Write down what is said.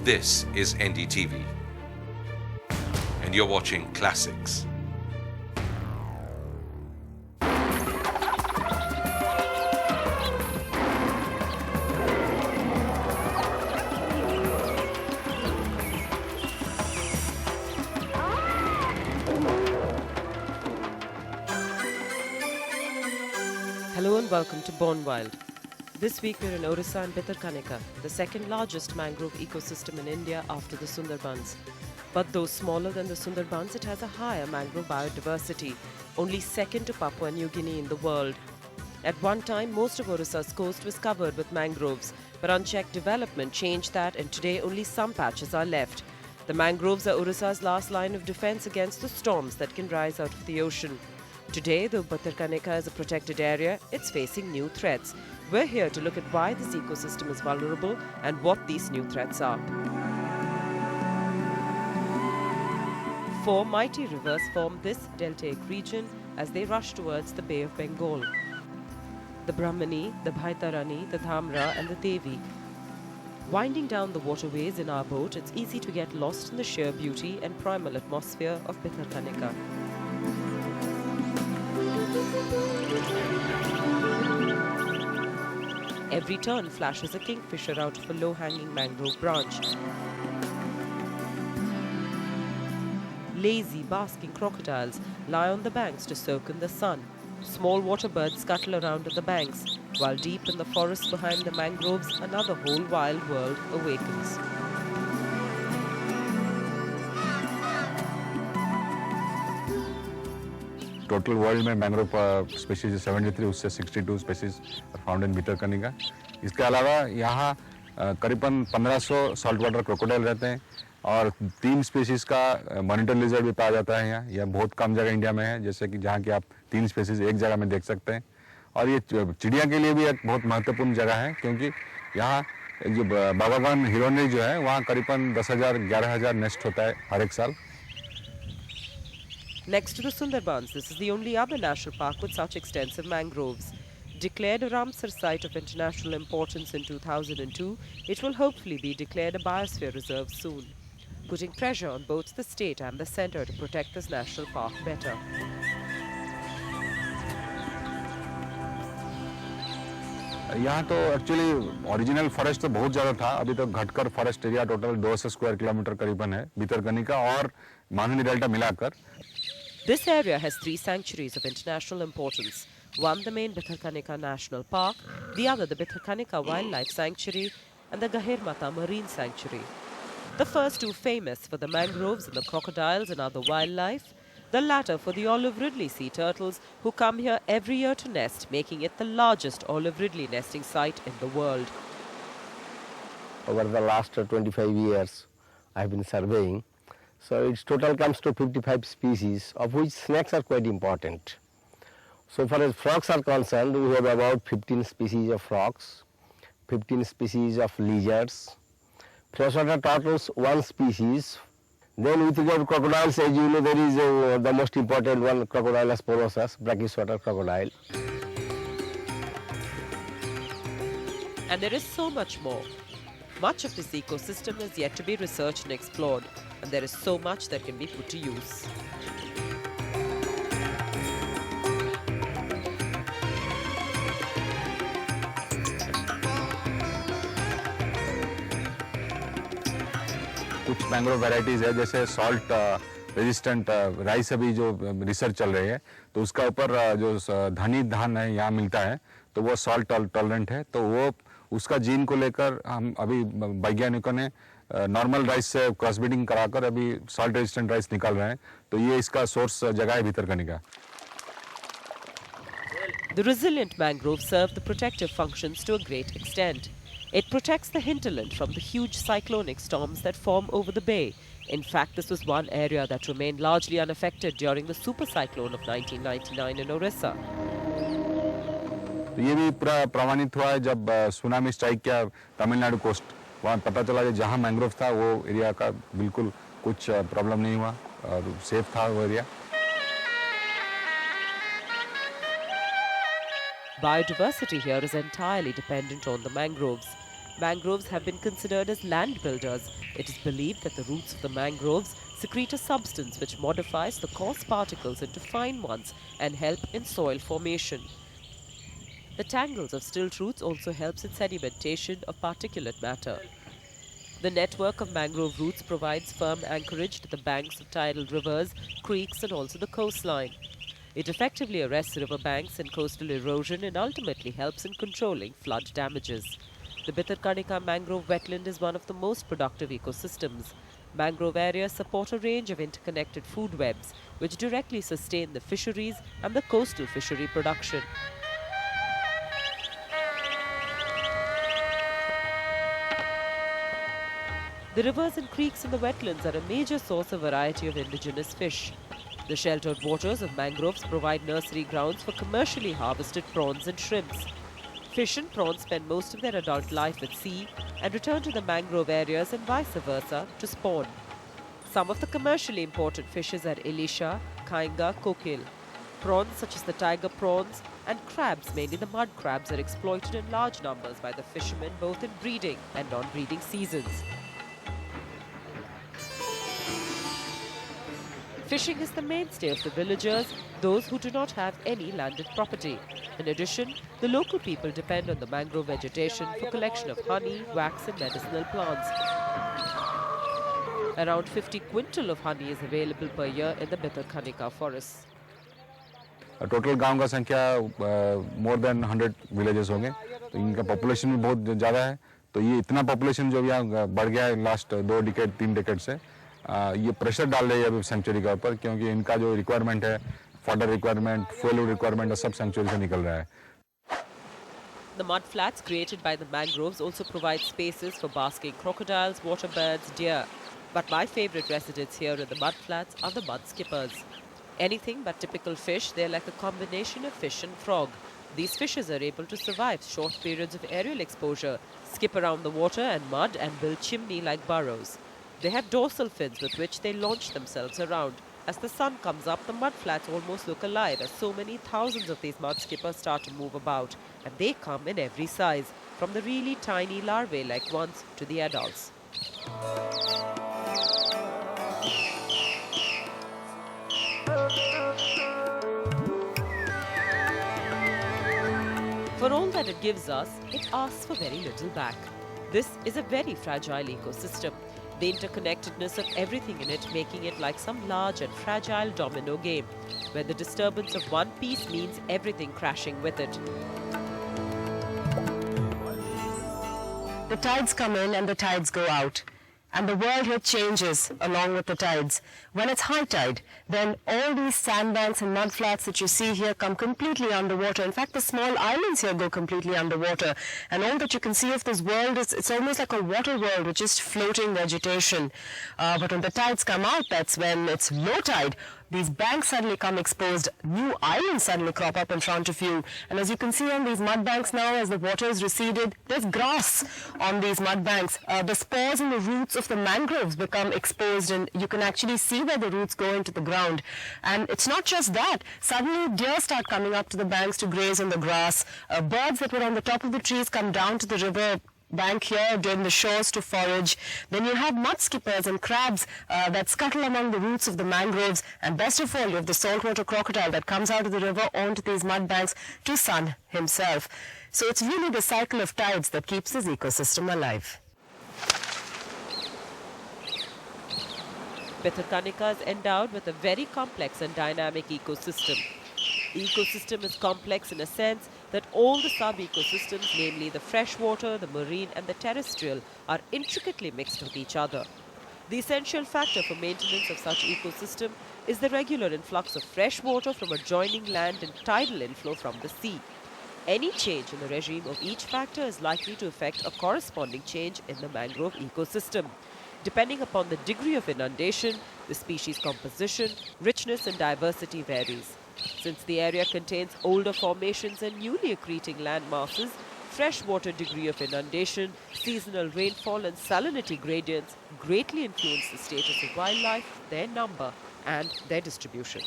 This is NDTV, and you're watching Classics. Hello and welcome to Born Wild. This week we're in Odisha and Bhitarkanika, the second largest mangrove ecosystem in India after the Sundarbans. But though smaller than the Sundarbans, it has a higher mangrove biodiversity, only second to Papua New Guinea in the world. At one time, most of Odisha's coast was covered with mangroves, but unchecked development changed that, and today only some patches are left. The mangroves are Odisha's last line of defense against the storms that can rise out of the ocean. Today, though Bhitarkanika is a protected area, it's facing new threats. We're here to look at why this ecosystem is vulnerable and what these new threats are. 4 mighty rivers form this deltaic region as they rush towards the Bay of Bengal. The Brahmani, the Bhitarani, the Dhamra and the Devi. Winding down the waterways in our boat, it's easy to get lost in the sheer beauty and primal atmosphere of Bhitarkanika. Every turn flashes a kingfisher out of a low-hanging mangrove branch. Lazy, basking crocodiles lie on the banks to soak in the sun. Small water birds scuttle around on the banks, while deep in the forest behind the mangroves, another whole wild world awakens. Total world में mangrove species 73, उससे 62 species found in Bhitarkanika. इसके अलावा यहाँ करीबन 1500 salt water crocodile रहते हैं और 3 species का मॉनिटर लिजर्ड भी पाया जाता है यहाँ। यह बहुत कम जगह इंडिया में है, जैसे कि जहाँ की आप 3 स्पीशीज एक जगह में देख सकते हैं। और ये चिड़िया के लिए भी एक बहुत महत्वपूर्ण जगह है, क्योंकि यहाँ जो बाबागन हिरोनी जो है वहाँ करीबन 10,000 11,000 नेस्ट होता है हर एक साल। Next to the Sundarbans, this is the only other national park with such extensive mangroves. Declared a Ramsar Site of international importance in 2002, it will hopefully be declared a biosphere reserve soon, putting pressure on both the state and the centre to protect this national park better. यहाँ तो actually original forest तो बहुत ज़्यादा था, अभी तो घटकर forest area total 200 square kilometre करीबन है भितरकनिका और माननी डेल्टा मिलाकर। This area has 3 sanctuaries of international importance. One, the main Bhitarkanika National Park, the other, the Bhitarkanika Wildlife Sanctuary, and the Gahirmata Marine Sanctuary. The first 2 famous for the mangroves and the crocodiles and other wildlife, the latter for the olive ridley sea turtles who come here every year to nest, making it the largest olive ridley nesting site in the world. Over the last 25 years, I have been surveying. So its total comes to 55 species, of which snakes are quite important. So far as frogs are concerned, we have about 15 species of frogs, 15 species of lizards, freshwater turtles 1 species. Then with regard to crocodiles, as you know, there is the most important one, Crocodylus porosus, brackish-water crocodile. And there is so much more. Much of this ecosystem is yet to be researched and explored, and there is so much that can be put to use. कुछ mangrove varieties है, जैसे salt resistant rice अभी जो research चल रही है, तो उसका ऊपर जो धनी धान है यहाँ मिलता है, तो वो सॉल्ट टॉलरेंट है, तो वो उसका जीन को लेकर हम अभी वैज्ञानिकों ने नॉर्मल राइस से क्रॉस ब्रीडिंग कराकर अभी सॉल्ट रेजिस्टेंट राइस निकाल रहे हैं, तो ये इसका सोर्स जगह है Bhitarkanika. The resilient mangroves serve the protective functions to a great extent. It protects the hinterland from the huge cyclonic storms that form over the bay. In fact, this was one area that remained largely unaffected during the super cyclone of 1999 in Odisha. ये भी पूरा प्रमाणित हुआ है जब tsunami strike किया Tamil Nadu coast, वहाँ पता चला कि जहाँ मैंग्रोव था वो एरिया का बिल्कुल कुछ प्रॉब्लम नहीं हुआ और सेफ था वो area. Biodiversity here is entirely dependent on the mangroves. Mangroves have been considered as land builders. It is believed that the roots of the mangroves secrete a substance which modifies the coarse particles into fine ones and help in soil formation. The tangles of stilt roots also helps in sedimentation of particulate matter. The network of mangrove roots provides firm anchorage to the banks of tidal rivers, creeks and also the coastline. It effectively arrests river banks and coastal erosion and ultimately helps in controlling flood damages. The Bhitarkanika mangrove wetland is one of the most productive ecosystems. Mangrove areas support a range of interconnected food webs, which directly sustain the fisheries and the coastal fishery production. The rivers and creeks in the wetlands are a major source of a variety of indigenous fish. The sheltered waters of mangroves provide nursery grounds for commercially harvested prawns and shrimps. Fish and prawns spend most of their adult life at sea and return to the mangrove areas and vice versa to spawn. Some of the commercially important fishes are elisha, kainga, kokil. Prawns such as the tiger prawns and crabs, mainly the mud crabs, are exploited in large numbers by the fishermen both in breeding and non-breeding seasons. Fishing is the mainstay of the villagers, those who do not have any landed property. In addition, the local people depend on the mangrove vegetation for collection of honey, wax and medicinal plants. Around 50 quintal of honey is available per year in the Bhitarkanika forests. Total गांव का संख्या more than 100 villages होंगे, तो इनका population भी बहुत ज़्यादा है. तो ये इतना पॉपुलेशन जो यहाँ बढ़ गया है लास्ट 2-3 डेकेड से, ये प्रेशर डाल रही है अभी सेंचुरी के ऊपर, क्योंकि इनका जो रिक्वायरमेंट है, फॉडर रिक्वायरमेंट, फ्यूल रिक्वायरमेंट, सब सेंचुरी से निकल रहा है. The mud flats created by the mangroves also provide spaces for basking crocodiles, waterbirds, deer. But my favorite residents here in the mud flats are the mud skippers. Anything but typical fish, they're like a combination of fish and frog. These fishes are able to survive short periods of aerial exposure, skip around the water and mud and build chimney-like burrows. They have dorsal fins with which they launch themselves around. As the sun comes up, the mud flats almost look alive as so many thousands of these mud skippers start to move about. And they come in every size, from the really tiny larvae-like ones to the adults. For all that it gives us, it asks for very little back. This is a very fragile ecosystem. The interconnectedness of everything in it making it like some large and fragile domino game, where the disturbance of one piece means everything crashing with it. The tides come in and the tides go out. And the world here changes along with the tides. When it's high tide, then all these sandbanks and mudflats that you see here come completely underwater. In fact, the small islands here go completely underwater. And all that you can see of this world is, it's almost like a water world with just floating vegetation. But when the tides come out, that's when it's low tide. These banks suddenly come exposed, new islands suddenly crop up in front of you. And as you can see on these mud banks now, as the water is receded, there's grass on these mud banks. The spores and the roots of the mangroves become exposed, and you can actually see where the roots go into the ground. And it's not just that. Suddenly deer start coming up to the banks to graze on the grass. Birds that were on the top of the trees come down to the river bank here during the shores to forage. Then you have mud skippers and crabs that scuttle among the roots of the mangroves, and best of all, you have the saltwater crocodile that comes out of the river onto these mud banks to sun himself. So it's really the cycle of tides that keeps this ecosystem alive. Bhitarkanika is endowed with a very complex and dynamic ecosystem. The ecosystem is complex in a sense that all the sub-ecosystems, namely the freshwater, the marine and the terrestrial, are intricately mixed with each other. The essential factor for maintenance of such ecosystem is the regular influx of fresh water from adjoining land and tidal inflow from the sea. Any change in the regime of each factor is likely to affect a corresponding change in the mangrove ecosystem. Depending upon the degree of inundation, the species composition, richness and diversity varies. Since the area contains older formations and newly accreting land masses, freshwater degree of inundation, seasonal rainfall and salinity gradients greatly influence the status of wildlife, their number and their distribution.